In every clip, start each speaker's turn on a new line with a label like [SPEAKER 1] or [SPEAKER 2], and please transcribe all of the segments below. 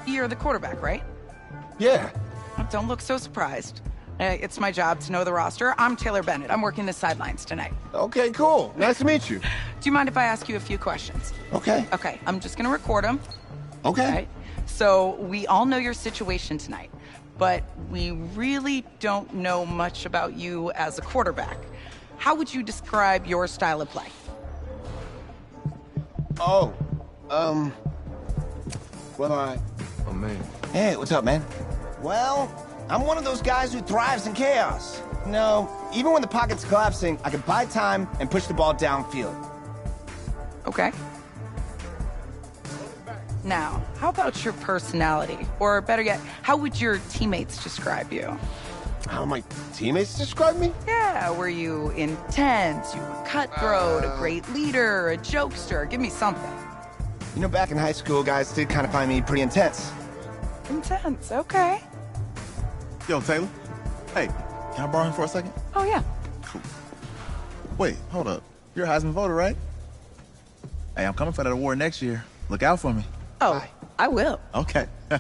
[SPEAKER 1] You're the quarterback, right?
[SPEAKER 2] Yeah.
[SPEAKER 1] Don't look so surprised. It's my job to know the roster. I'm Taylor Bennett. I'm working the sidelines tonight.
[SPEAKER 2] Okay, cool. Nice to meet you.
[SPEAKER 1] Do you mind if I ask you a few questions?
[SPEAKER 2] Okay.
[SPEAKER 1] Okay, I'm just gonna record them.
[SPEAKER 2] Okay.
[SPEAKER 1] Right? So we all know your situation tonight, but we really don't know much about you as a quarterback. How would you describe your style of play?
[SPEAKER 2] Oh, well,
[SPEAKER 3] Oh, man.
[SPEAKER 2] Hey, what's up, man? Well, I'm one of those guys who thrives in chaos. You know, even when the pocket's collapsing, I can buy time and push the ball downfield.
[SPEAKER 1] Okay. Now, how about your personality? Or better yet, how would your teammates describe you?
[SPEAKER 2] How my teammates describe me?
[SPEAKER 1] Yeah, were you intense, you were cutthroat, a great leader, a jokester? Give me something.
[SPEAKER 2] You know, back in high school, guys did kind of find me pretty intense.
[SPEAKER 1] Intense, okay.
[SPEAKER 3] Yo, Taylor. Hey, can I borrow him for a second?
[SPEAKER 1] Oh, yeah.
[SPEAKER 3] Cool. Wait, hold up. You're a Heisman voter, right? Hey, I'm coming for that award next year. Look out for me.
[SPEAKER 1] Oh,
[SPEAKER 2] Bye.
[SPEAKER 1] I will.
[SPEAKER 3] Okay. All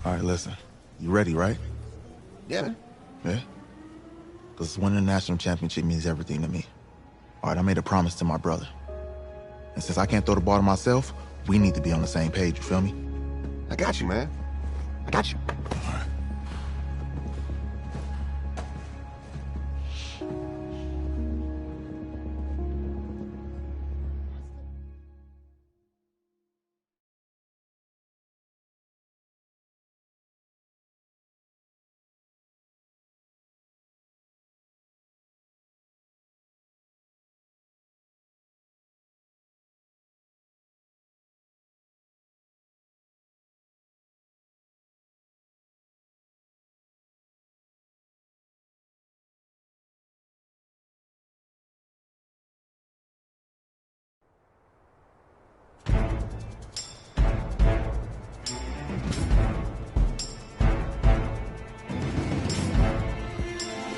[SPEAKER 3] right, listen. You ready, right?
[SPEAKER 2] Yeah, man.
[SPEAKER 3] Yeah? Because winning the national championship means everything to me. All right, I made a promise to my brother. And since I can't throw the ball to myself, we need to be on the same page, you feel me?
[SPEAKER 2] I got you, man. I got you.
[SPEAKER 3] All right.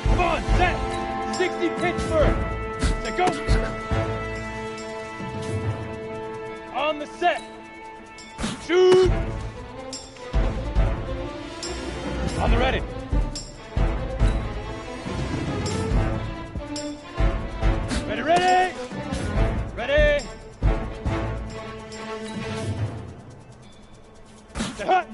[SPEAKER 4] Come on, set! 60 Pittsburgh! Set, go! On the set! Shoot! On the ready! Ready, ready! Ready! Set, hut!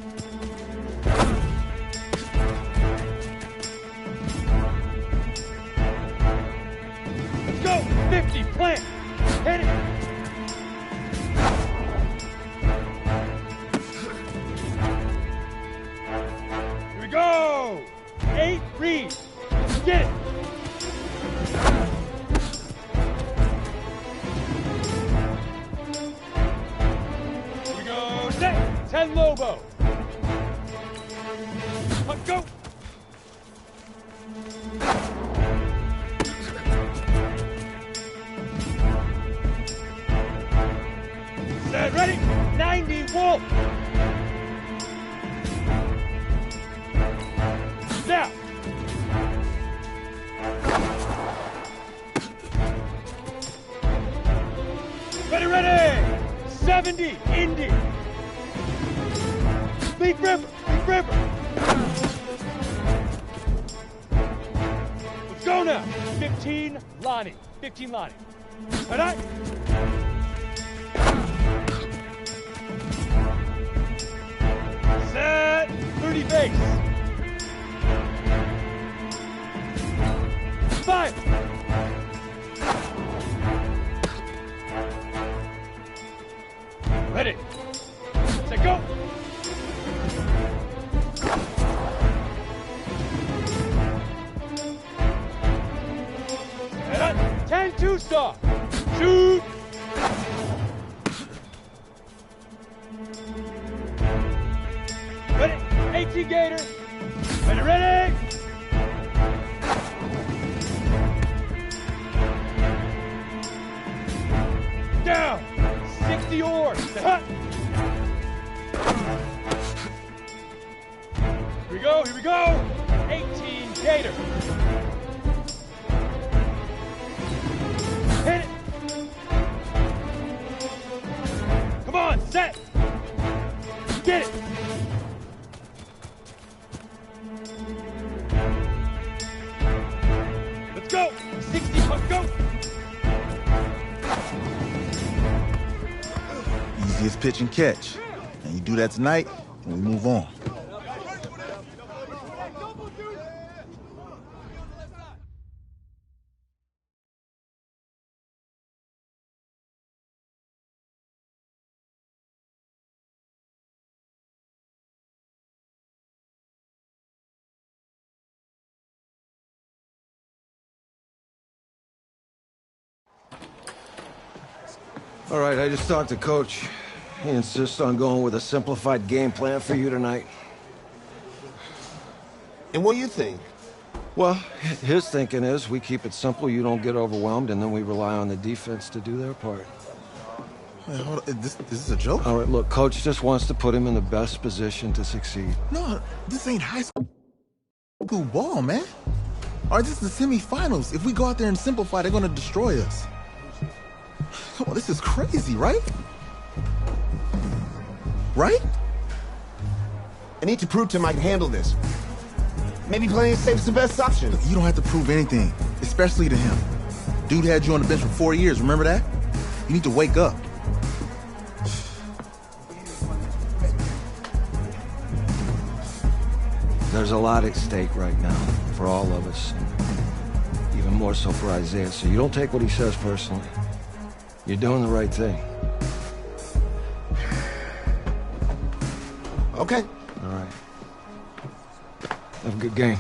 [SPEAKER 4] Go! 50, plant! Hit it! Here we go! 8, read! Get it! Here we go, set! 10, Lobo! Let's go! Set, ready? 90, Wolf! Now! Ready, ready! 70, Indy! Big River, Big River! Let's go now! 15, Lonnie. 15, Lonnie. All right? Set, 30 base. 5. Ready. Set, go. Set, 10, 2 star. Shoot. Ready, 18 Gator. Ready, ready. Down, 60 oars. Hut. Here we go, here we go. 18 Gator. Hit it. Come on, set.
[SPEAKER 3] Easiest pitch and catch. And you do that tonight, and we move on.
[SPEAKER 5] All right, I just talked to Coach. He insists on going with a simplified game plan for you tonight.
[SPEAKER 2] And what do you think?
[SPEAKER 5] Well, his thinking is we keep it simple, you don't get overwhelmed, and then we rely on the defense to do their part.
[SPEAKER 3] Wait, hold on. This is a joke?
[SPEAKER 5] All right, look, Coach just wants to put him in the best position to succeed.
[SPEAKER 3] No, this ain't high school ball, man. All right, this is the semifinals. If we go out there and simplify, they're going to destroy us. Come on, this is crazy, right? Right?
[SPEAKER 2] I need to prove to him I can handle this. Maybe playing it safe is the best option.
[SPEAKER 3] You don't have to prove anything, especially to him. Dude had you on the bench for 4 years, remember that? You need to wake up.
[SPEAKER 5] There's a lot at stake right now for all of us, and even more so for Isaiah, so you don't take what he says personally. You're doing the right thing.
[SPEAKER 2] Okay.
[SPEAKER 5] All right. Have a good game.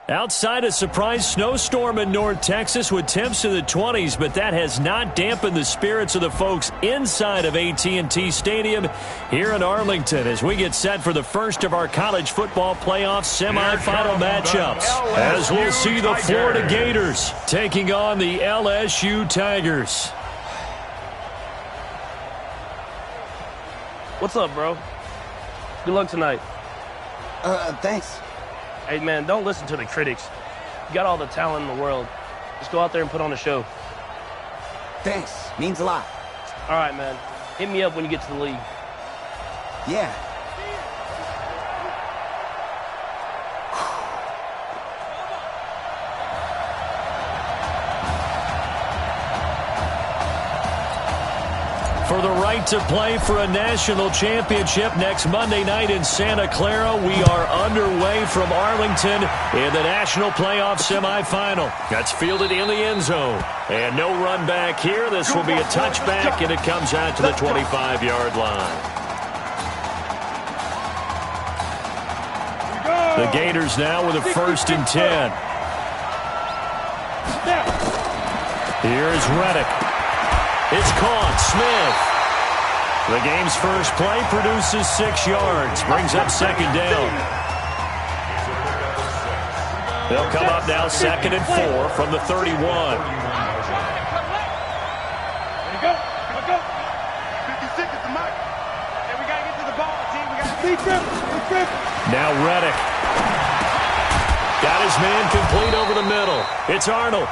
[SPEAKER 6] Outside a surprise snowstorm in North Texas with temps in the 20s, but that has not dampened the spirits of the folks inside of AT&T Stadium here in Arlington as we get set for the first of our college football playoff semifinal matchups. As we'll see the Florida Gators taking on the LSU Tigers.
[SPEAKER 7] What's up, bro? Good luck tonight.
[SPEAKER 2] Thanks.
[SPEAKER 7] Hey, man, don't listen to the critics. You got all the talent in the world. Just go out there and put on a show.
[SPEAKER 2] Thanks. Means a lot.
[SPEAKER 7] All right, man. Hit me up when you get to the league.
[SPEAKER 2] Yeah.
[SPEAKER 6] For the right to play for a national championship next Monday night in Santa Clara, we are underway from Arlington in the national playoff semifinal. That's fielded in the end zone. And no run back here. This will be a touchback, and it comes out to the 25-yard line. The Gators now with a 1st and 10. Here's Reddick. It's caught. Smith. The game's first play produces 6 yards. Brings up 2nd down. They'll come up now 2nd and 4 from the 31.
[SPEAKER 4] There you go. Let's go. 56 at the mark. And we got to get to the ball, team. We got to get to
[SPEAKER 6] Now Reddick. Got his man complete over the middle. It's Arnold.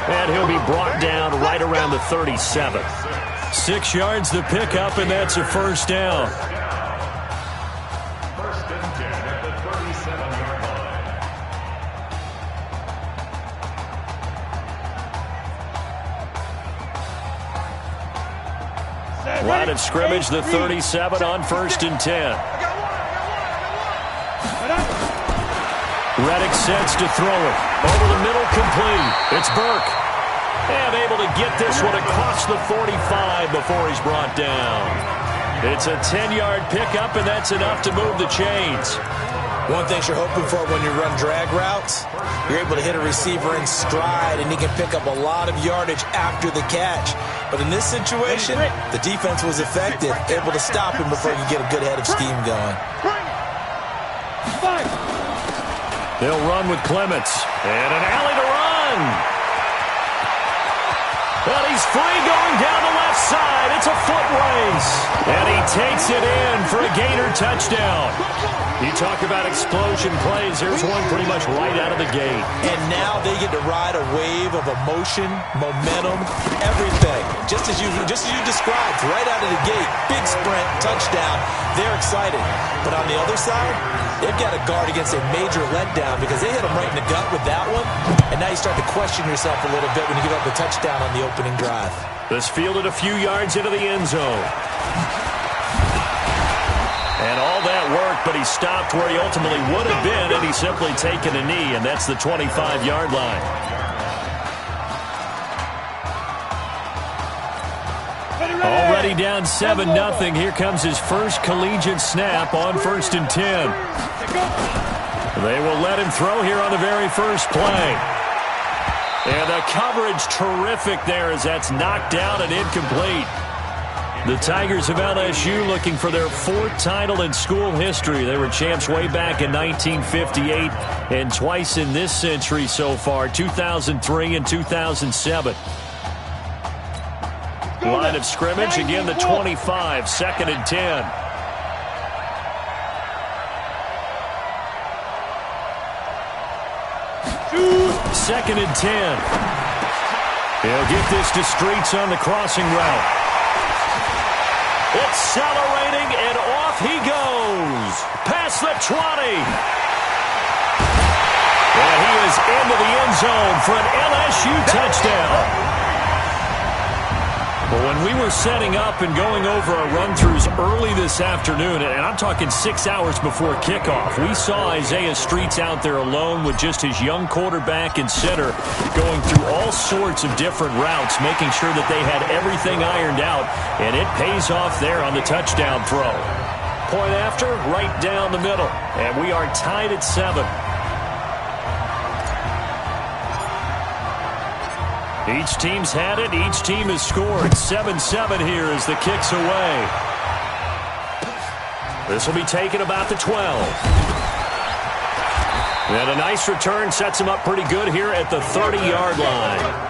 [SPEAKER 6] And he'll be brought down right around the 37. 6 yards the pickup, and that's a 1st down.
[SPEAKER 8] First and 10 at the 37-yard line.
[SPEAKER 6] Line of scrimmage, the 37 on 1st and 10. Reddick sets to throw it. Over the middle, complete. It's Burke. And able to get this one across the 45 before he's brought down. It's a 10-yard pickup, and that's enough to move the chains.
[SPEAKER 9] One thing you're hoping for when you run drag routes, you're able to hit a receiver in stride, and he can pick up a lot of yardage after the catch. But in this situation, the defense was effective, able to stop him before he could get a good head of steam going.
[SPEAKER 6] They'll run with Clements. And an alley to run. But he's free going down the left side. It's a foot race. And he takes it in for a Gator touchdown. You talk about explosion plays. Here's one pretty much right out of the gate.
[SPEAKER 9] And now they get to ride a wave of emotion, momentum, everything. Just as you described, right out of the gate. Big sprint, touchdown. They're excited. But on the other side, they've got to guard against a major letdown because they hit them right in the gut with that one. And now you start to question yourself a little bit when you give up the touchdown on the opening drive.
[SPEAKER 6] This fielded a few yards into the end zone. And all that worked, but he stopped where he ultimately would have been, and he's simply taken a knee, and that's the 25-yard line. Already down 7-0. Here comes his first collegiate snap on 1st and 10. They will let him throw here on the very first play. And the coverage terrific there as that's knocked down and incomplete. The Tigers of LSU looking for their 4th title in school history. They were champs way back in 1958 and twice in this century so far, 2003 and 2007. Line of scrimmage, again the 25, 2nd and 10. Second and 10. He'll get this to Streets on the crossing route. Accelerating, and off he goes. Past the 20. And he is into the end zone for an LSU touchdown. Well, when we were setting up and going over our run-throughs early this afternoon, and I'm talking 6 hours before kickoff, we saw Isaiah Streets out there alone with just his young quarterback and center going through all sorts of different routes, making sure that they had everything ironed out, and it pays off there on the touchdown throw. Point after, right down the middle, and we are tied at 7. Each team's had it. Each team has scored. 7-7 here as the kick's away. This will be taken about the 12. And a nice return sets him up pretty good here at the 30-yard line.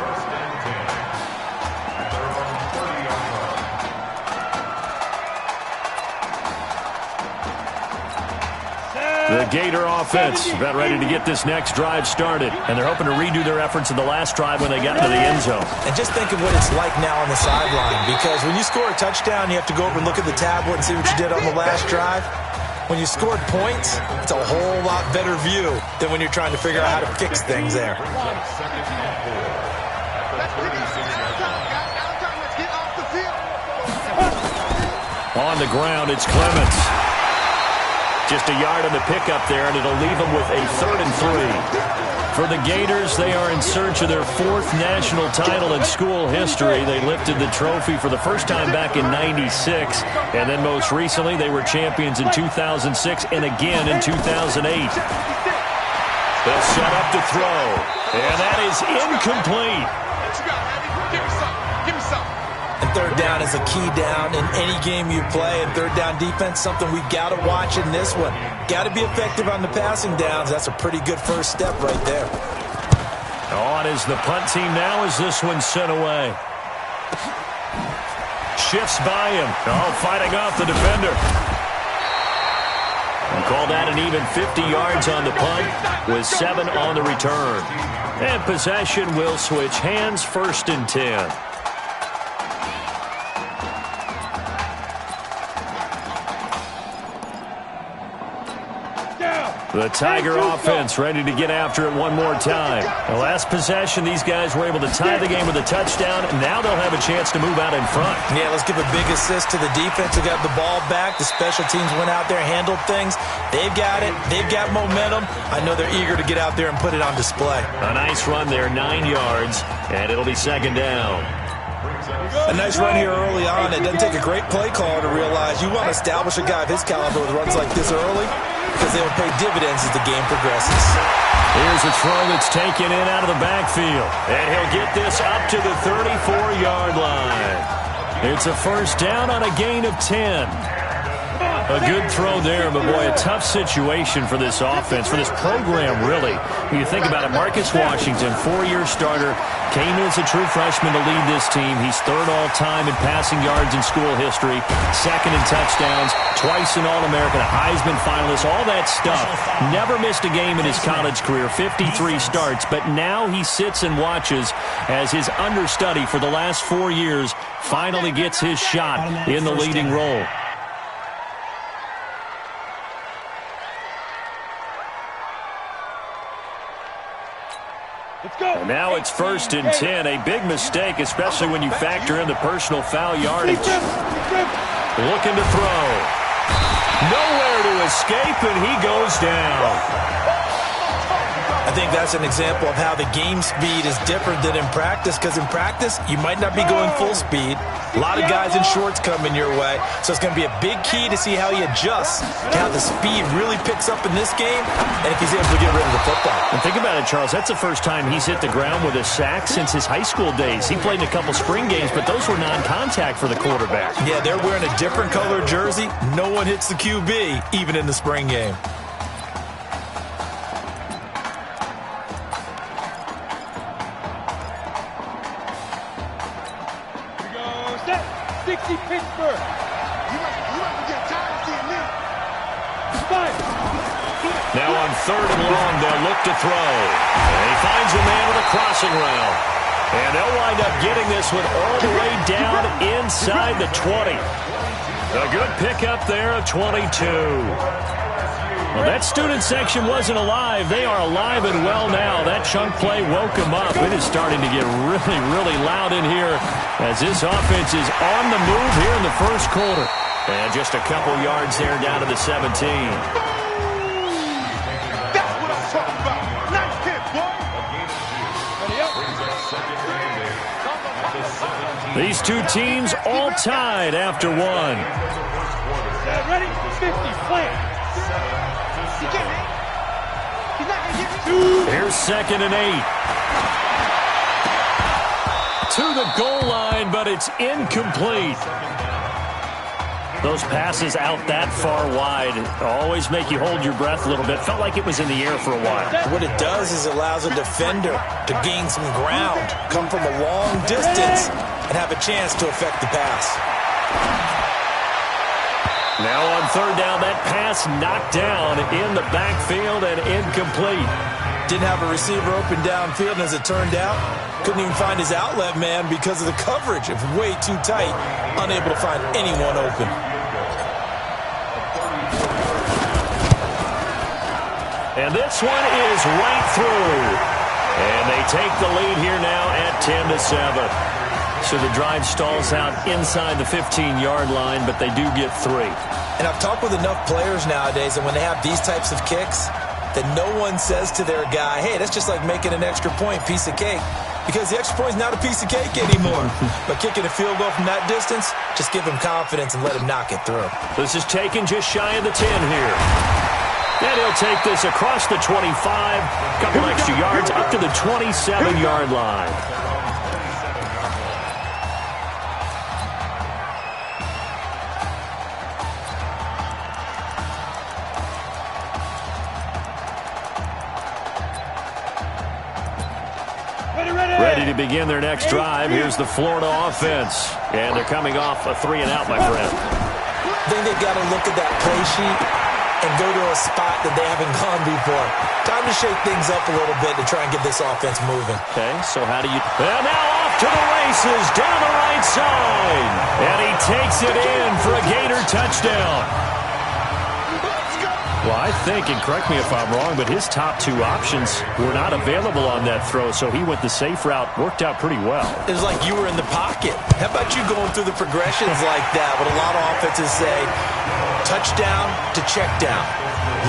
[SPEAKER 6] The Gator offense about ready to get this next drive started. And they're hoping to redo their efforts in the last drive when they got into the end zone.
[SPEAKER 9] And just think of what it's like now on the sideline. Because when you score a touchdown, you have to go over and look at the tablet and see what you did on the last drive. When you scored points, it's a whole lot better view than when you're trying to figure out how to fix things there.
[SPEAKER 6] On the ground, it's Clements. Just a yard on the pickup there, and it'll leave them with a 3rd and 3. For the Gators, they are in search of their 4th national title in school history. They lifted the trophy for the first time back in '96, and then most recently they were champions in 2006 and again in 2008. They'll set up to throw, and that is incomplete.
[SPEAKER 4] Give me some.
[SPEAKER 9] And third down is a key down in any game you play. And third down defense, something we've got to watch in this one. Got to be effective on the passing downs. That's a pretty good first step right there.
[SPEAKER 6] On is the punt team now as this one's sent away. Shifts by him. Oh, fighting off the defender. And call that an even 50 yards on the punt with 7 on the return. And possession will switch hands, 1st and 10. The Tiger offense ready to get after it one more time. The last possession, these guys were able to tie the game with a touchdown. Now they'll have a chance to move out in front.
[SPEAKER 9] Yeah, let's give a big assist to the defense who got the ball back. The special teams went out there, handled things. They've got it. They've got momentum. I know they're eager to get out there and put it on display.
[SPEAKER 6] A nice run there, 9 yards, and it'll be 2nd down.
[SPEAKER 9] A nice run here early on. It doesn't take a great play caller to realize you want to establish a guy of his caliber with runs like this early because they will pay dividends as the game progresses.
[SPEAKER 6] Here's a throw that's taken in out of the backfield. And he'll get this up to the 34-yard line. It's a 1st down on a gain of 10. A good throw there, but boy, a tough situation for this offense, for this program, really. When you think about it, Marcus Washington, 4-year starter, came in as a true freshman to lead this team. He's third all-time in passing yards in school history, second in touchdowns, twice an All-American, a Heisman finalist, all that stuff. Never missed a game in his college career, 53 starts, but now he sits and watches as his understudy for the last 4 years finally gets his shot in the leading role. And now it's 1st and 10. A big mistake, especially when you factor in the personal foul yardage. Looking to throw. Nowhere to escape, and he goes down.
[SPEAKER 9] I think that's an example of how the game speed is different than in practice, because in practice, you might not be going full speed. A lot of guys in shorts coming your way, so it's going to be a big key to see how he adjusts to how the speed really picks up in this game and if he's able to get rid of the football.
[SPEAKER 6] And think about it, Charles. That's the first time he's hit the ground with a sack since his high school days. He played in a couple spring games, but those were non-contact for the quarterback.
[SPEAKER 9] Yeah, they're wearing a different color jersey. No one hits the QB, even in the spring game.
[SPEAKER 4] Pittsburgh. You might get tired of seeing me.
[SPEAKER 6] Now on 3rd and long, they'll look to throw. And he finds a man with a crossing route. And they'll wind up getting this one all the way down inside the 20. A good pickup there of 22. Well, that student section wasn't alive. They are alive and well now. That chunk play woke them up. It is starting to get really, really loud in here as this offense is on the move here in the first quarter. And just a couple yards there down to the 17.
[SPEAKER 4] That's what I'm talking about. Nice hit, boy.
[SPEAKER 6] These two teams all tied after one.
[SPEAKER 4] Ready? 50, plant.
[SPEAKER 6] Here's 2nd and 8. To the goal line, but it's incomplete. Those passes out that far wide always make you hold your breath a little bit. Felt like it was in the air for a while.
[SPEAKER 9] What it does is allows a defender to gain some ground, come from a long distance, and have a chance to affect the pass.
[SPEAKER 6] Now on 3rd down, that pass knocked down in the backfield and incomplete.
[SPEAKER 9] Didn't have a receiver open downfield, and as it turned out, couldn't even find his outlet man because of the coverage. It was way too tight, unable to find anyone open.
[SPEAKER 6] And this one is right through. And they take the lead here now at 10-7. So the drive stalls out inside the 15-yard line, but they do get 3.
[SPEAKER 9] And I've talked with enough players nowadays, and when they have these types of kicks, that no one says to their guy, hey, that's just like making an extra point, piece of cake. Because the extra point is not a piece of cake anymore. But kicking a field goal from that distance, just give him confidence and let him knock it through.
[SPEAKER 6] This is taken just shy of the 10 here. And he'll take this across the 25, couple extra yards up to the 27-yard line. Ready to begin their next drive. Here's the Florida offense. And they're coming off a 3-and-out, my friend.
[SPEAKER 9] I think they've got to look at that play sheet and go to a spot that they haven't gone before. Time to shake things up a little bit to try and get this offense moving.
[SPEAKER 6] Okay, so how do you... And now off to the races, down the right side. And he takes it in for a Gator touchdown. Well, I think, and correct me if I'm wrong, but his top 2 options were not available on that throw, so he went the safe route. Worked out pretty well.
[SPEAKER 9] It was like you were in the pocket. How about you going through the progressions like that? What a lot of offenses say, touchdown to check down.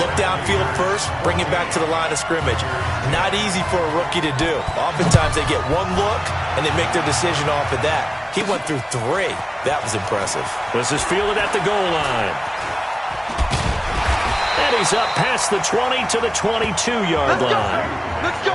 [SPEAKER 9] Look downfield first, bring it back to the line of scrimmage. Not easy for a rookie to do. Oftentimes they get one look, and they make their decision off of that. He went through 3. That was impressive.
[SPEAKER 6] This is fielded at the goal line. And he's up past the 20 to the 22-yard line.
[SPEAKER 4] Let's go.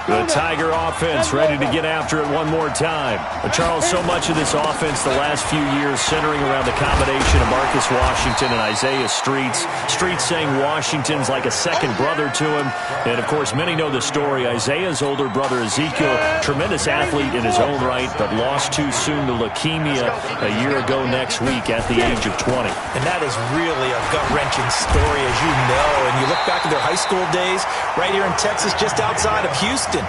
[SPEAKER 6] The Tiger offense ready to get after it one more time. But Charles, so much of this offense the last few years centering around the combination of Marcus Washington and Isaiah Streets. Streets saying Washington's like a second brother to him. And, of course, many know the story. Isaiah's older brother, Ezekiel, tremendous athlete in his own right, but lost too soon to leukemia a year ago next week at the age of 20.
[SPEAKER 9] And that is really a gut-wrenching story, as you know. And you look back at their high school days right here in Texas, just outside of Houston.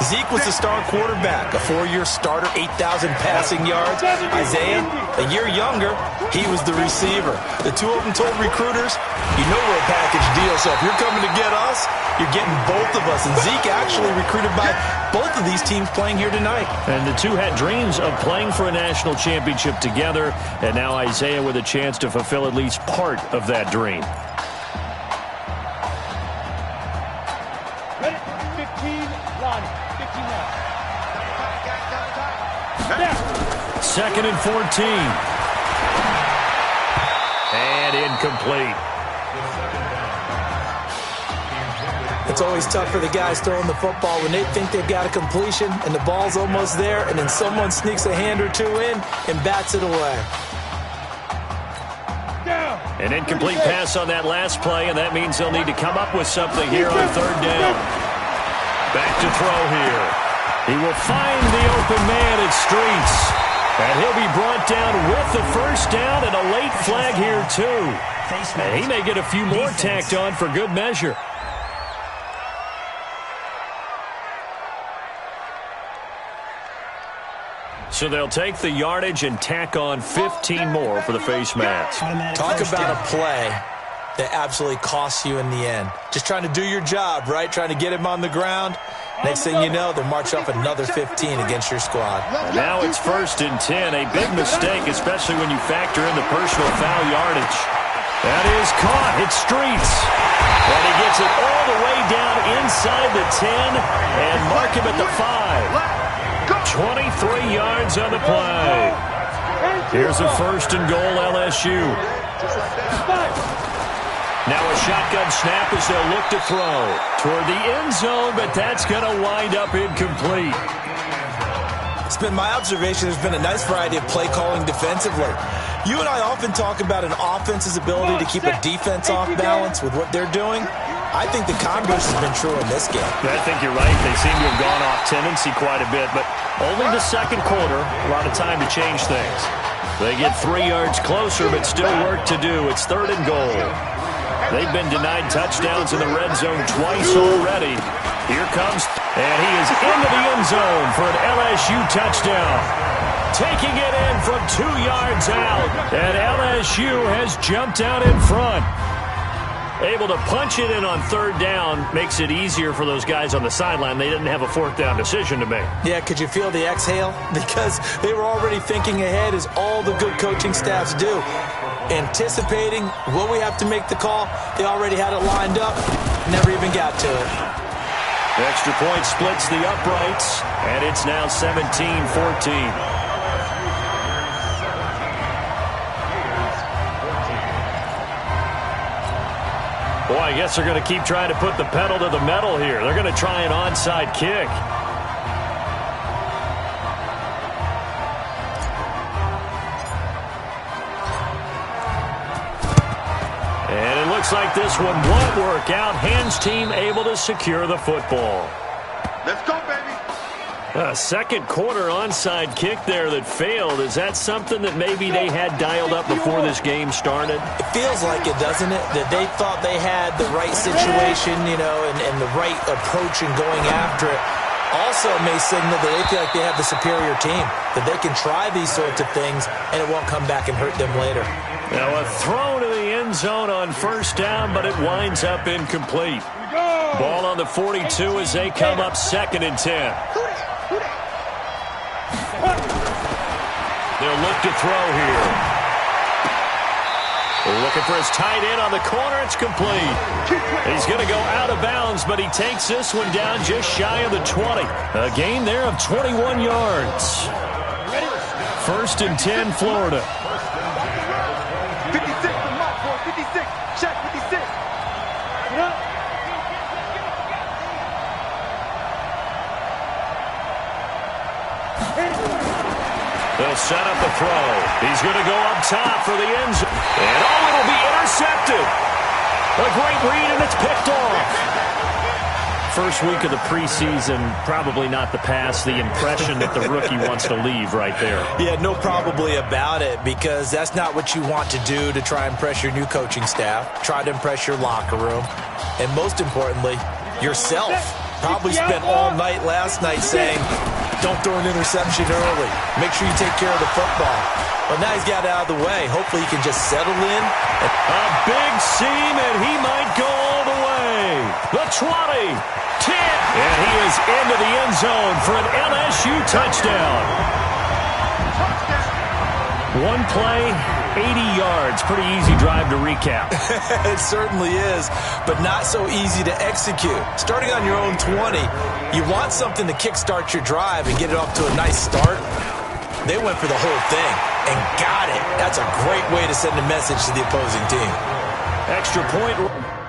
[SPEAKER 9] Zeke was the star quarterback, a 4-year starter, 8,000 passing yards. Isaiah, a year younger, he was the receiver. The two of them told recruiters, you know we're a package deal, so if you're coming to get us, you're getting both of us. And Zeke actually recruited by both of these teams playing here tonight.
[SPEAKER 6] And the two had dreams of playing for a national championship together, and now Isaiah with a chance to fulfill at least part of that dream. Second and 14. And incomplete.
[SPEAKER 9] It's always tough for the guys throwing the football when they think they've got a completion and the ball's almost there, and then someone sneaks a hand or two in and bats it away.
[SPEAKER 6] An incomplete pass on that last play, and that means they'll need to come up with something here on third down. Back to throw here. He will find the open man at Streets. And he'll be brought down with the first down and a late flag here, too. And he may get a few more tacked on for good measure. So they'll take the yardage and tack on 15 more for the face mask.
[SPEAKER 9] Talk about a play that absolutely costs you in the end. Just trying to do your job, right? Trying to get him on the ground. Next thing you know, they'll march off another 15 against your squad.
[SPEAKER 6] Now it's 1st and 10. A big mistake, especially when you factor in the personal foul yardage. That is caught. It's Streets. And he gets it all the way down inside the 10 and mark him at the 5. 23 yards on the play. Here's a 1st and goal, LSU. Now a shotgun snap as they'll look to throw toward the end zone, but that's going to wind up incomplete.
[SPEAKER 9] It's been my observation there's been a nice variety of play calling defensively. You and I often talk about an offense's ability to keep a defense off balance with what they're doing. I think the converse has been true in this game.
[SPEAKER 6] I think you're right. They seem to have gone off tendency quite a bit, but only the second quarter, a lot of time to change things. They get 3 yards closer, but still work to do. It's 3rd and goal. They've been denied touchdowns in the red zone twice already. Here comes, and he is into the end zone for an LSU touchdown. Taking it in from 2 yards out, and LSU has jumped out in front. Able to punch it in on 3rd down makes it easier for those guys on the sideline. They didn't have a 4th down decision to make.
[SPEAKER 9] Yeah, could you feel the exhale? Because they were already thinking ahead, as all the good coaching staffs do. Anticipating, will we have to make the call? They already had it lined up, never even got to it.
[SPEAKER 6] The extra point splits the uprights, and it's now 17-14. Boy, I guess they're going to keep trying to put the pedal to the metal here. They're going to try an onside kick. And it looks like this one won't work out. Hands team able to secure the football.
[SPEAKER 4] Let's go, baby.
[SPEAKER 6] A second quarter onside kick there that failed. Is that something that maybe they had dialed up before this game started?
[SPEAKER 9] It feels like it, doesn't it? That they thought they had the right situation, you know, and the right approach in going after it. Also may signal that they feel like they have the superior team, that they can try these sorts of things and it won't come back and hurt them later.
[SPEAKER 6] Now a throw to the end zone on 1st down, but it winds up incomplete. Ball on the 42 as they come up 2nd and 10. They'll look to throw here. Looking for his tight end on the corner. It's complete. He's going to go out of bounds, but he takes this one down just shy of the 20. A gain there of 21 yards. 1st and 10, Florida.
[SPEAKER 4] 56, the mark for 56. Check 56.
[SPEAKER 6] They'll set up the throw. He's going to go up top for the end zone. And, oh, it'll be intercepted. A great read, and it's picked off. First week of the preseason, probably not the pass, the impression that the rookie wants to leave right there.
[SPEAKER 9] Yeah, no probably about it, because that's not what you want to do to try and impress your new coaching staff, try to impress your locker room, and most importantly, yourself. Probably spent all night last night saying, don't throw an interception early. Make sure you take care of the football. But now he's got it out of the way. Hopefully he can just settle in.
[SPEAKER 6] A big seam, and he might go all the way. The 20, 10, and he is into the end zone for an LSU touchdown. One play, 80 yards. Pretty easy drive to recap.
[SPEAKER 9] It certainly is, but not so easy to execute. Starting on your own 20, you want something to kickstart your drive and get it off to a nice start. They went for the whole thing and got it. That's a great way to send a message to the opposing team.
[SPEAKER 6] Extra point.